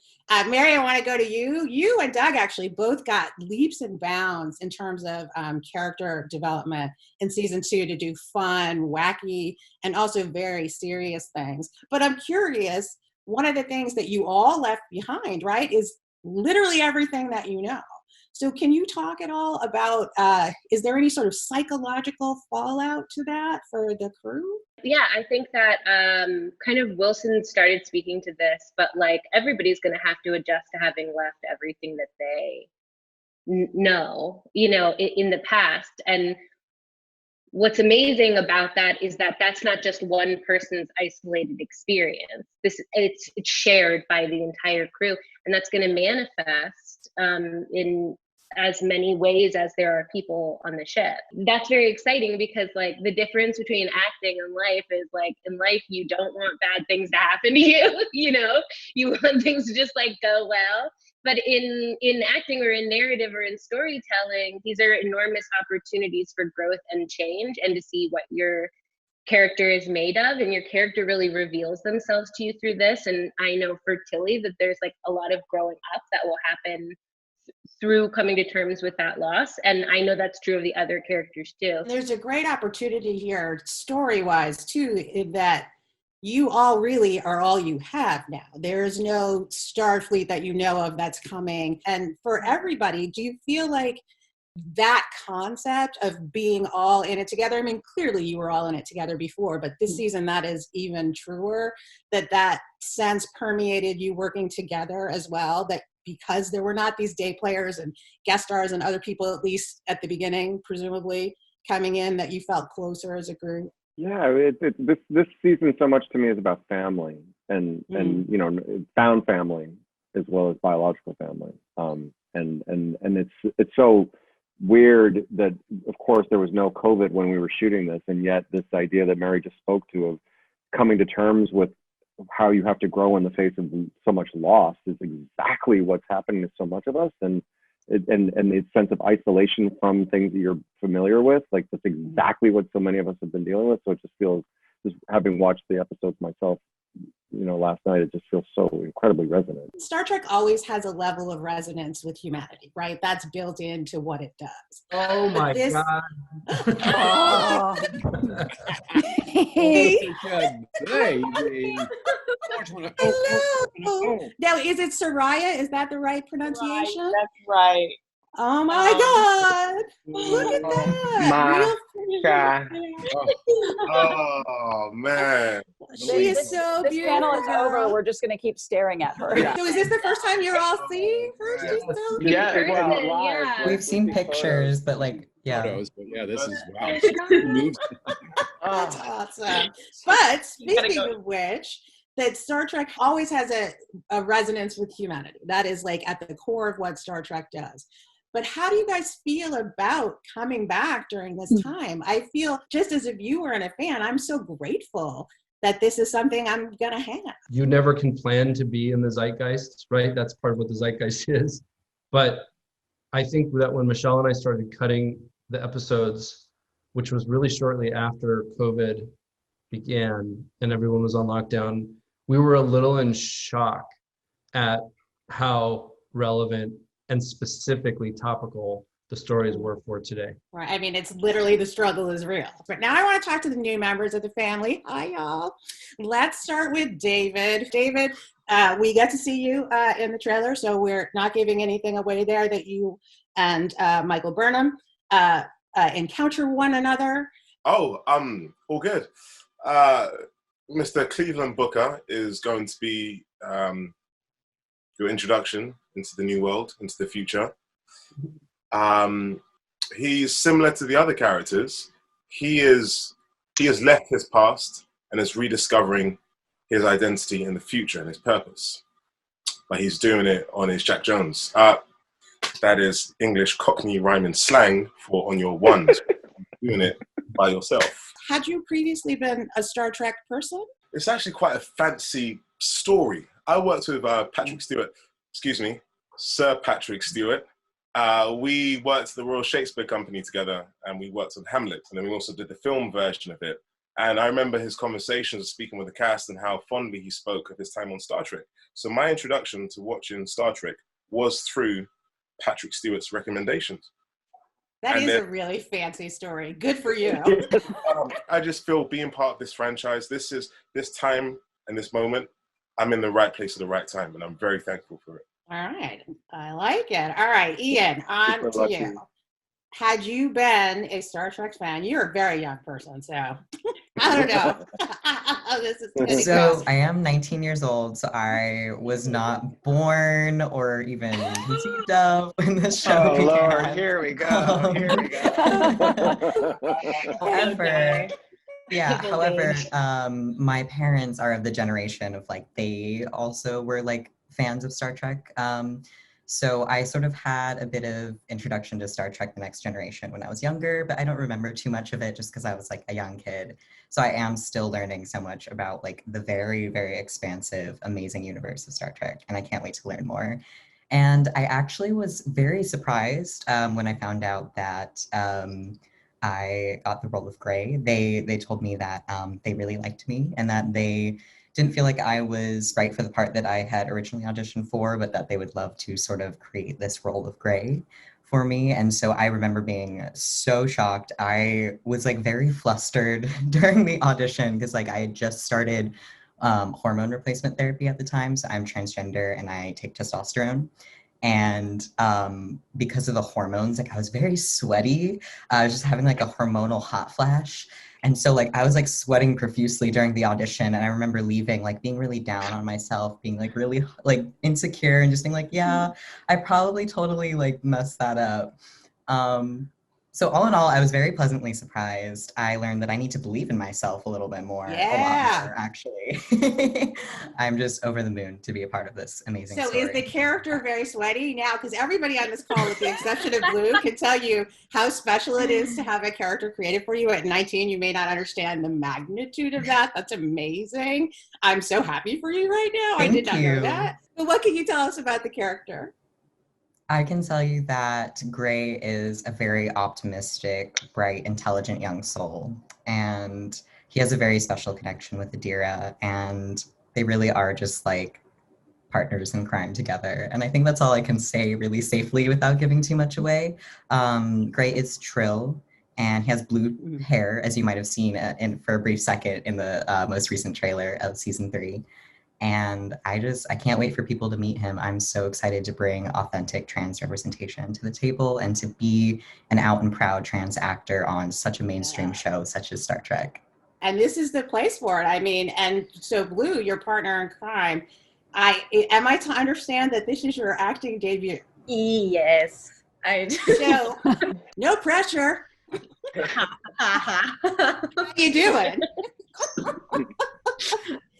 Mary, I want to go to you. You and Doug actually both got leaps and bounds in terms of character development in season 2 to do fun, wacky, and also very serious things. But I'm curious, one of the things that you all left behind, right, is literally everything that you know. So can you talk at all about, is there any sort of psychological fallout to that for the crew? Yeah, I think that kind of Wilson started speaking to this, but like everybody's going to have to adjust to having left everything that they know, in the past. And what's amazing about that is that that's not just one person's isolated experience. It's shared by the entire crew, and that's going to manifest in as many ways as there are people on the ship. That's very exciting, because like the difference between acting and life is like, in life you don't want bad things to happen to you, you want things to just like go well. But in acting or in narrative or in storytelling, these are enormous opportunities for growth and change, and to see what your character is made of, and your character really reveals themselves to you through this. And I know for Tilly that there's like a lot of growing up that will happen through coming to terms with that loss. And I know that's true of the other characters too. There's a great opportunity here, story-wise too, in that you all really are all you have now. There's no Starfleet that you know of that's coming. And for everybody, do you feel like that concept of being all in it together, I mean, clearly you were all in it together before, but this season that is even truer, that sense permeated you working together as well, that because there were not these day players and guest stars and other people, at least at the beginning, presumably coming in, that you felt closer as a group? Yeah, this season so much to me is about family and found family as well as biological family. And it's so weird that, of course, there was no COVID when we were shooting this, and yet this idea that Mary just spoke to of coming to terms with how you have to grow in the face of so much loss is exactly what's happening to so much of us. And the sense of isolation from things that you're familiar with, like that's exactly what so many of us have been dealing with. So it just feels, just having watched the episodes myself, last night, it just feels so incredibly resonant. Star Trek always has a level of resonance with humanity, right? That's built into what it does. Oh my God. Oh. Baby. Hello. Now, is it Soraya? Is that the right pronunciation? Right, that's right. Oh my God. Look at that. Oh man. She is so this beautiful. panel is over. We're just going to keep staring at her. So is this the first time you're all seeing her? She's so Yeah. We've seen pictures, but Photos, but yeah, this is wow. That's awesome. But speaking of which, that Star Trek always has a resonance with humanity. That is like at the core of what Star Trek does. But how do you guys feel about coming back during this time? I feel, just as a viewer and a fan, I'm so grateful that this is something I'm gonna have. You never can plan to be in the zeitgeist, right? That's part of what the zeitgeist is. But I think that when Michelle and I started cutting the episodes, which was really shortly after COVID began and everyone was on lockdown, we were a little in shock at how relevant and specifically topical the stories were for today. Right. I mean, it's literally, the struggle is real. But now I want to talk to the new members of the family. Hi, y'all. Let's start with David. David, we get to see you in the trailer, so we're not giving anything away there, that you and Michael Burnham encounter one another. Oh, all good. Mr. Cleveland Booker is going to be your introduction into the new world, into the future. He's similar to the other characters. He has left his past and is rediscovering his identity in the future and his purpose. But he's doing it on his Jack Jones. That is English Cockney rhyming slang for on your ones. Doing it by yourself. Had you previously been a Star Trek person? It's actually quite a fancy story. I worked with Sir Patrick Stewart. We worked at the Royal Shakespeare Company together, and we worked on Hamlet, and then we also did the film version of it. And I remember his conversations speaking with the cast and how fondly he spoke of his time on Star Trek. So my introduction to watching Star Trek was through Patrick Stewart's recommendations. That is a really fancy story. Good for you. I just feel being part of this franchise, this time and this moment, I'm in the right place at the right time, and I'm very thankful for it. All right. I like it. All right, Ian, on to you. Had you been a Star Trek fan, you're a very young person, so I don't know. So I am 19 years old, so I was not born or even conceived of when this show began. Lord, here we go. However, my parents are of the generation of they also were fans of Star Trek. So I sort of had a bit of introduction to Star Trek: The Next Generation when I was younger, but I don't remember too much of it just because I was a young kid. So I am still learning so much about the very, very expansive, amazing universe of Star Trek, and I can't wait to learn more. And I actually was very surprised when I found out that I got the role of Gray. They told me that they really liked me and that they didn't feel like I was right for the part that I had originally auditioned for, but that they would love to sort of create this role of Gray for me. And so I remember being so shocked. I was very flustered during the audition because I had just started hormone replacement therapy at the time. So I'm transgender and I take testosterone. And because of the hormones, I was very sweaty. I was just having a hormonal hot flash. And so I was sweating profusely during the audition. And I remember leaving, being really down on myself, being really insecure and just being yeah, I probably totally messed that up. So all in all, I was very pleasantly surprised. I learned that I need to believe in myself a little bit more. A lot more, actually. I'm just over the moon to be a part of this amazing So story. is the character very sweaty now? Because everybody on this call, with the exception of Blue, can tell you how special it is to have a character created for you. At 19, you may not understand the magnitude of that. That's amazing. I'm so happy for you right now. I did not know that. But what can you tell us about the character? I can tell you that Gray is a very optimistic, bright, intelligent young soul. And he has a very special connection with Adira. And they really are just like partners in crime together. And I think that's all I can say really safely without giving too much away. Gray is Trill, and he has blue hair, as you might have seen for a brief second in the most recent trailer of season 3. And I can't wait for people to meet him. I'm so excited to bring authentic trans representation to the table and to be an out and proud trans actor on such a mainstream show such as Star Trek. And this is the place for it. I mean, and so Blue, your partner in crime, am I to understand that this is your acting debut? Yes. So, no pressure. How you doing?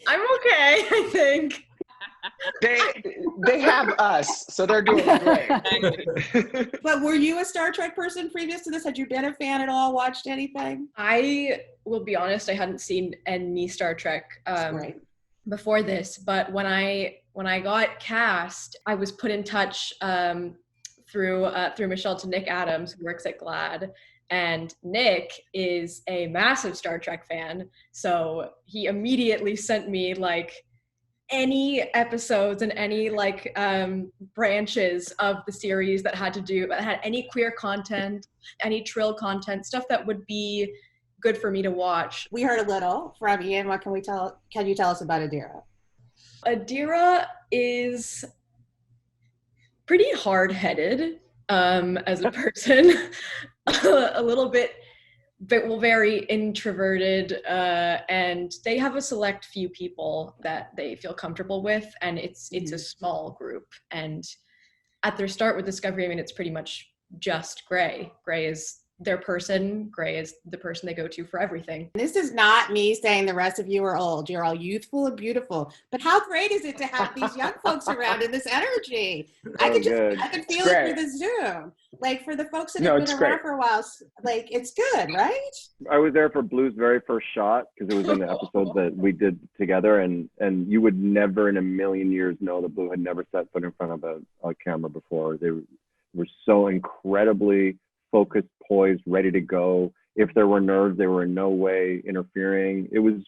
I'm okay, I think. They have us, so they're doing great. But were you a Star Trek person previous to this? Had you been a fan at all? Watched anything? I will be honest, I hadn't seen any Star Trek before this, but when I got cast, I was put in touch through Michelle to Nick Adams, who works at GLAAD. And Nick is a massive Star Trek fan, so he immediately sent me like any episodes and any like branches of the series that had any queer content, any Trill content, stuff that would be good for me to watch. We heard a little from Ian. What can you tell us about Adira? Adira is pretty hard-headed as a person. A little bit, very introverted, and they have a select few people that they feel comfortable with, and it's a small group. And at their start with Discovery, I mean, it's pretty much just Gray. Gray is their person. Gray is the person they go to for everything. This is not me saying the rest of you are old. You're all youthful and beautiful. But how great is it to have these young folks around in this energy? I can feel it through the Zoom. Like for the folks that have been around for a while, like it's good, right? I was there for Blue's very first shot because it was in the episode that we did together, and you would never in a million years know that Blue had never set foot in front of a camera before. They were so incredibly focused, poised, ready to go. If there were nerves, they were in no way interfering. It was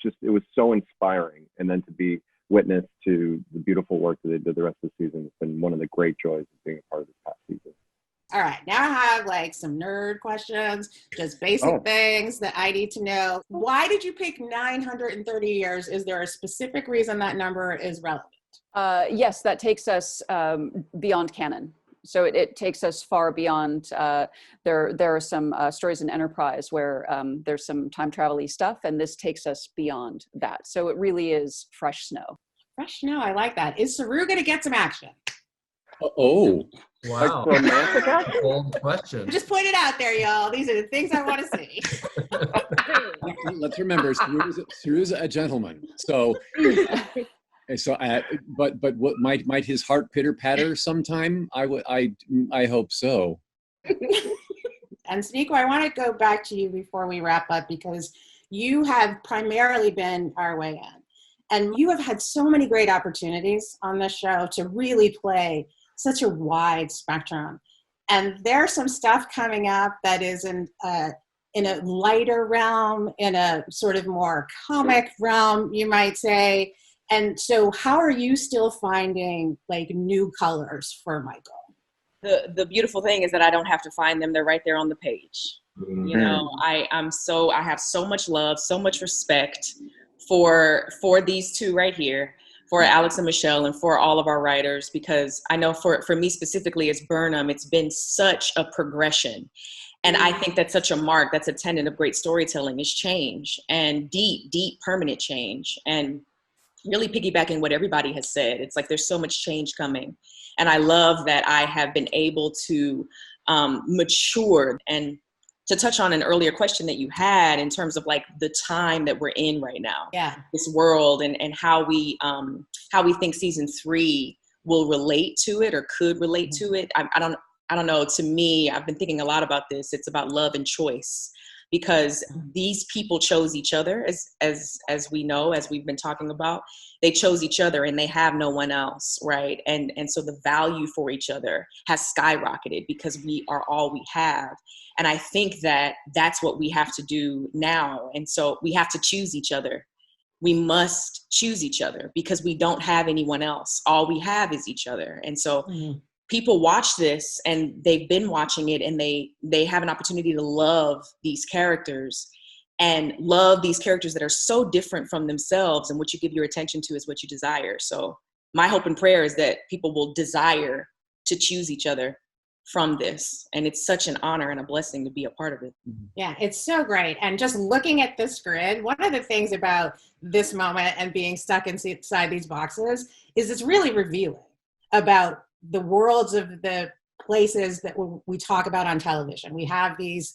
so inspiring. And then to be witness to the beautiful work that they did the rest of the season has been one of the great joys of being a part of this past season. All right, now I have like some nerd questions, just basic things that I need to know. Why did you pick 930 years? Is there a specific reason that number is relevant? Yes, that takes us beyond canon. So it takes us far beyond. There are some stories in Enterprise where there's some time travel-y stuff, and this takes us beyond that. So it really is fresh snow. Fresh snow, I like that. Is Saru going to get some action? Oh, wow. Romantic action? Bold question. Just point it out there, y'all. These are the things I want to see. Let's remember, Saru's a gentleman. So, but what might his heart pitter patter sometime? I hope so. And Sonequa, I want to go back to you before we wrap up because you have primarily been our way in, and you have had so many great opportunities on this show to really play such a wide spectrum. And there's some stuff coming up that is in a lighter realm, in a sort of more comic realm, you might say. And so how are you still finding like new colors for Michael? The beautiful thing is that I don't have to find them. They're right there on the page. Mm-hmm. You know, I have so much love, so much respect for these two right here, for Alex and Michelle, and for all of our writers, because I know for me specifically as Burnham, it's been such a progression. And I think that's such a mark, that's a tenet of great storytelling, is change, and deep, deep, permanent change. And really piggybacking what everybody has said, it's like there's so much change coming. And I love that I have been able to mature and to touch on an earlier question that you had in terms of like the time that we're in right now, this world, and how we think season 3 will relate to it or could relate to it. I don't know. To me, I've been thinking a lot about this. It's about love and choice, because these people chose each other, as we know, as we've been talking about. They chose each other and they have no one else, right? And so the value for each other has skyrocketed because we are all we have. And I think that that's what we have to do now. And so we have to choose each other. We must choose each other because we don't have anyone else. All we have is each other. And so people watch this and they've been watching it, and they have an opportunity to love these characters and love these characters that are so different from themselves, and what you give your attention to is what you desire. So my hope and prayer is that people will desire to choose each other from this. And it's such an honor and a blessing to be a part of it. Yeah, it's so great. And just looking at this grid, one of the things about this moment and being stuck inside these boxes is it's really revealing about the worlds of the places that we talk about on television. We have these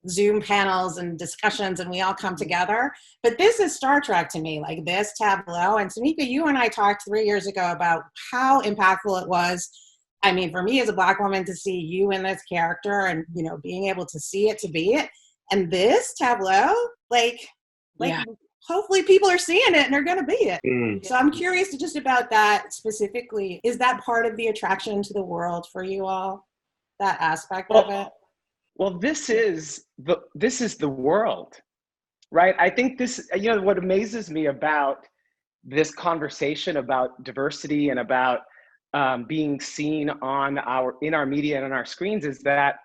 Zoom panels and discussions and we all come together. But this is Star Trek to me, like this tableau. And Sonequa, you and I talked 3 years ago about how impactful it was. I mean, for me as a Black woman to see you in this character and, you know, being able to see it, to be it. And this tableau, like hopefully people are seeing it and they're going to be it. So I'm curious just about that specifically. Is that part of the attraction to the world for you all, that aspect of it? Well, this is the world, right? I think this, you know, what amazes me about this conversation about diversity and about being seen in our media and on our screens is that,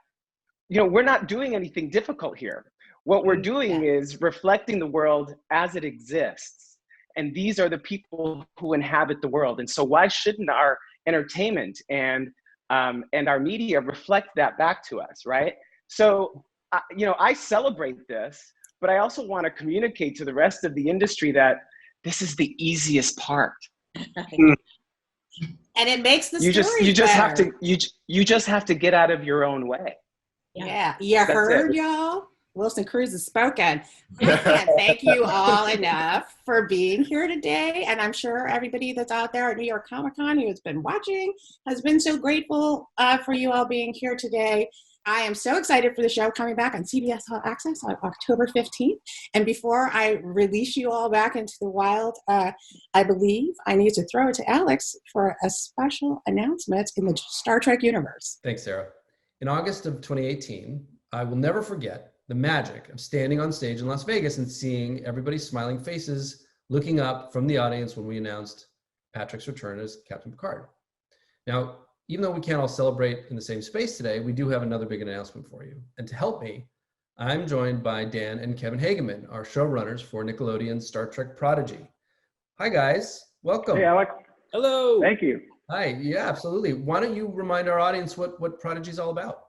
you know, we're not doing anything difficult here. What we're doing is reflecting the world as it exists. And these are the people who inhabit the world. And so why shouldn't our entertainment and our media reflect that back to us, right? So, you know, I celebrate this, but I also want to communicate to the rest of the industry that this is the easiest part. And it makes the you story just better. have to you just have to get out of your own way. Yeah, you heard, y'all. Wilson Cruz has spoken. I can't thank you all enough for being here today. And I'm sure everybody that's out there at New York Comic Con who has been watching has been so grateful for you all being here today. I am so excited for the show coming back on CBS All Access on October 15th. And before I release you all back into the wild, I believe I need to throw it to Alex for a special announcement in the Star Trek universe. Thanks, Sarah. In August of 2018, I will never forget the magic of standing on stage in Las Vegas and seeing everybody's smiling faces looking up from the audience when we announced Patrick's return as Captain Picard. Now, even though we can't all celebrate in the same space today, we do have another big announcement for you. And to help me, I'm joined by Dan and Kevin Hageman, our showrunners for Nickelodeon's Star Trek Prodigy. Hi, guys. Welcome. Hey, Alex. Hello. Thank you. Hi. Yeah, absolutely. Why don't you remind our audience what Prodigy is all about?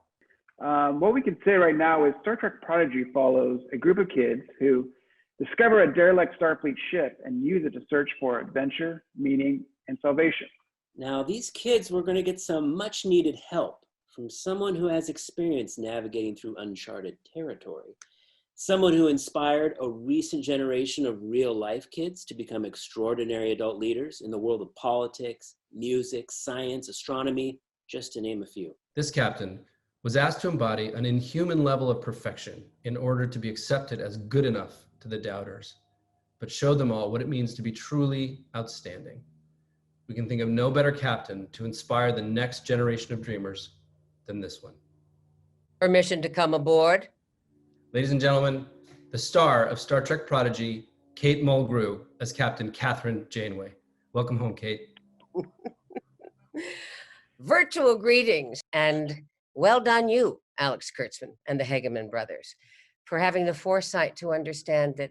What we can say right now is Star Trek Prodigy follows a group of kids who discover a derelict Starfleet ship and use it to search for adventure, meaning, and salvation. Now, these kids were going to get some much needed help from someone who has experience navigating through uncharted territory. Someone who inspired a recent generation of real life kids to become extraordinary adult leaders in the world of politics, music, science, astronomy, just to name a few. This captain was asked to embody an inhuman level of perfection in order to be accepted as good enough to the doubters, but showed them all what it means to be truly outstanding. We can think of no better captain to inspire the next generation of dreamers than this one. Permission to come aboard? Ladies and gentlemen, the star of Star Trek Prodigy, Kate Mulgrew, as Captain Catherine Janeway. Welcome home, Kate. Virtual greetings, and well done you, Alex Kurtzman and the Hageman brothers, for having the foresight to understand that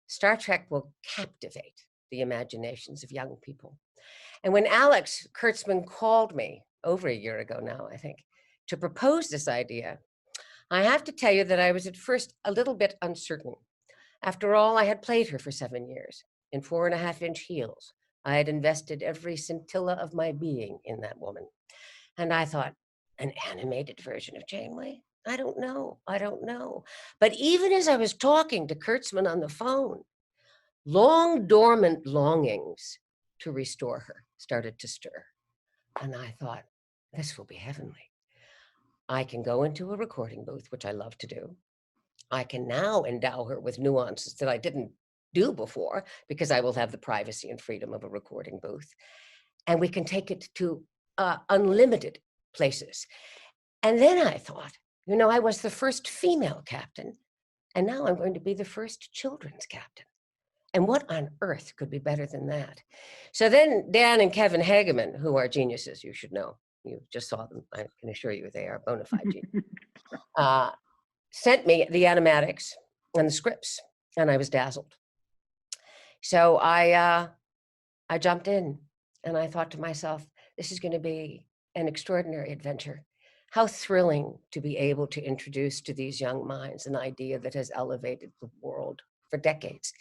Star Trek will captivate the imaginations of young people. And when Alex Kurtzman called me over a year ago now, I think, to propose this idea, I have to tell you that I was at first a little bit uncertain. After all, I had played her for 7 years in 4.5-inch heels. I had invested every scintilla of my being in that woman. And I thought, an animated version of Janeway? I don't know. But even as I was talking to Kurtzman on the phone, long dormant longings to restore her started to stir. And I thought, this will be heavenly. I can go into a recording booth, which I love to do. I can now endow her with nuances that I didn't do before, because I will have the privacy and freedom of a recording booth. And we can take it to unlimited places. And then I thought, I was the first female captain, and now I'm going to be the first children's captain. And what on earth could be better than that? So then Dan and Kevin Hageman, who are geniuses, you should know, you just saw them, I can assure you they are bona fide geniuses, sent me the animatics and the scripts, and I was dazzled. So I jumped in, and I thought to myself, this is going to be an extraordinary adventure. How thrilling to be able to introduce to these young minds an idea that has elevated the world for decades.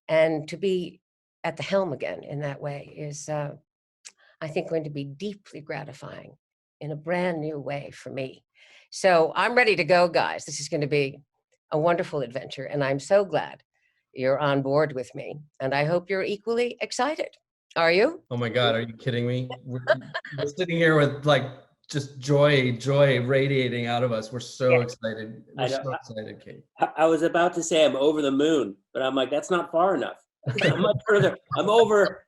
And to be at the helm again in that way is, I think, going to be deeply gratifying in a brand new way for me. So I'm ready to go, guys. This is going to be a wonderful adventure, and I'm so glad you're on board with me. And I hope you're equally excited. Are you? Oh my God, are you kidding me? We're sitting here with just joy radiating out of us. We're so excited. We're so excited, Kate. I was about to say I'm over the moon, but I'm like, that's not far enough. I'm much further. I'm over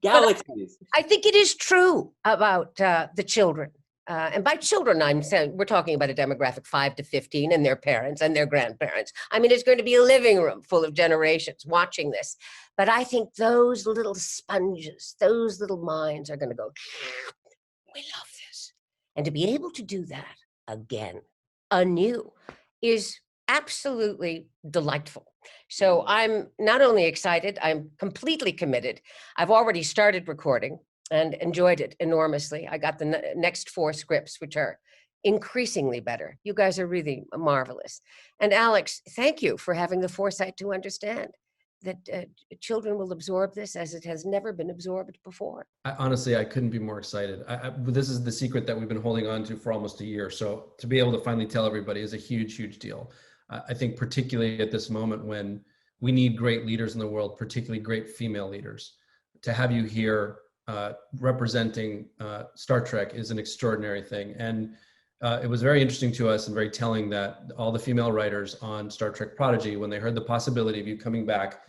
galaxies. I think it is true about the children. And by children, I'm saying we're talking about a demographic 5 to 15 and their parents and their grandparents. I mean, it's going to be a living room full of generations watching this. But I think those little sponges, those little minds are going to go, we love this. And to be able to do that again, anew, is absolutely delightful. So I'm not only excited, I'm completely committed. I've already started recording and enjoyed it enormously. I got the next 4 scripts, which are increasingly better. You guys are really marvelous. And Alex, thank you for having the foresight to understand that children will absorb this as it has never been absorbed before. Honestly, I couldn't be more excited. This is the secret that we've been holding on to for almost a year. So to be able to finally tell everybody is a huge, huge deal. I think particularly at this moment when we need great leaders in the world, particularly great female leaders, to have you here representing Star Trek is an extraordinary thing. And it was very interesting to us and very telling that all the female writers on Star Trek Prodigy, when they heard the possibility of you coming back,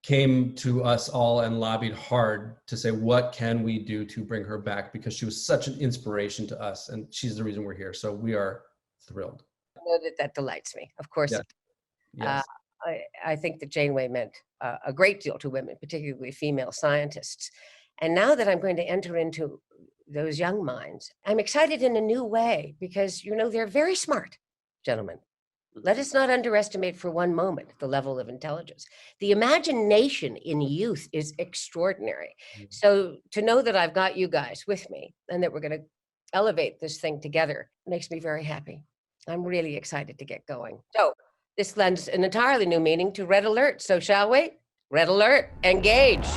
came to us all and lobbied hard to say, what can we do to bring her back? Because she was such an inspiration to us, and she's the reason we're here. So we are thrilled. I know that delights me, of course. Yes. Yes. I think that Janeway meant a great deal to women, particularly female scientists. And now that I'm going to enter into those young minds, I'm excited in a new way because, they're very smart, gentlemen. Let us not underestimate for one moment the level of intelligence. The imagination in youth is extraordinary. So to know that I've got you guys with me and that we're going to elevate this thing together makes me very happy. I'm really excited to get going. So this lends an entirely new meaning to Red Alert. So shall we? Red Alert, engage.